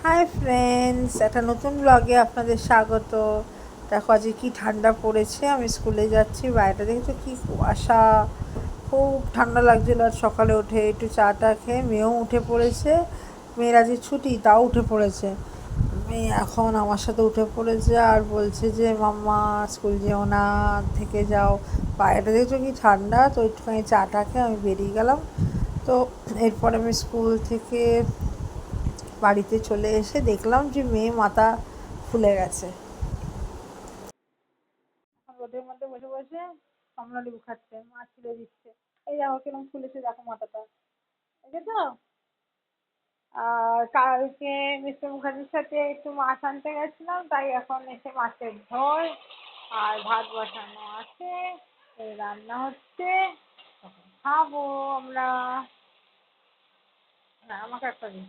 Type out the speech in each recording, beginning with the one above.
Hi friends, একটা নতুন ব্লগে আপনাদের স্বাগত। দেখো আজকে কি ঠান্ডা পড়েছে। আমি স্কুলে যাচ্ছি, বাইরে দেখেছো কি কুয়াশা, খুব ঠান্ডা লাগছিল। আর সকালে উঠে একটু চাটা খেয়ে মেয়েও উঠে পড়েছে। মেয়ের আজকে ছুটি, তাও উঠে পড়েছে। মেয়ে এখন আমার সাথে উঠে পড়েছে আর বলছে যে মাম্মা স্কুল যেও না, থেকে যাও। বাইরে দেখেছো কি ঠান্ডা। তো একটুখানি চাটা খেয়ে আমি বেরিয়ে গেলাম। তো এরপর আমি স্কুল থেকে বাড়িতে চলে এসে দেখলাম যে মেয়ে মাথা ফুলে গেছে। রোদের মধ্যে বসে বসে কমলা লেবু খাচ্ছে, মা ছিলে দিচ্ছে। এই দেখো কিরকম ফুলেছে, দেখো মাথাটা, দেখেছো? আর কালকে মিস্টার মুখার্জির সাথে একটু মাছ আনতে গেছিলাম, তাই এখন এসে মাছের ঝোল আর ভাত বসানো আছে, এই রান্না হচ্ছে, তখন খাবো আমরা। না, আমাকে একটা দিন।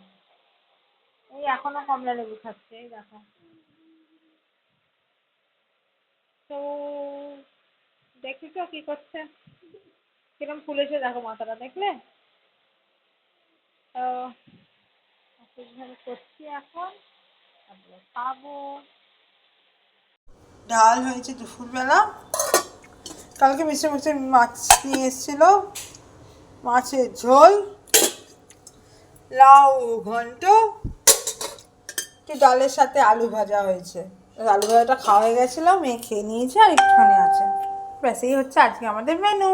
এই এখনো কমলা লেবু খাচ্ছে, এই দেখো। তো দেখেছো কি করছে, কিরম ফুলেছে দেখো মাথাটা, দেখলে? তো সেইভাবে করছি এখন, তারপরে খাবো। ডাল হয়েছে দুপুরবেলা, কালকে মিশে মিশে মাছ নিয়ে এসেছিলো, মাছের ঝোল, লাউ ঘন্ট, একটু ডালের সাথে আলু ভাজা হয়েছে। আলু ভাজাটা খাওয়া হয়ে গেছিলো, মেয়ে খেয়ে নিয়েছে আর একটুখানি আছে। ব্যাস এই হচ্ছে আজকে আমাদের মেনু।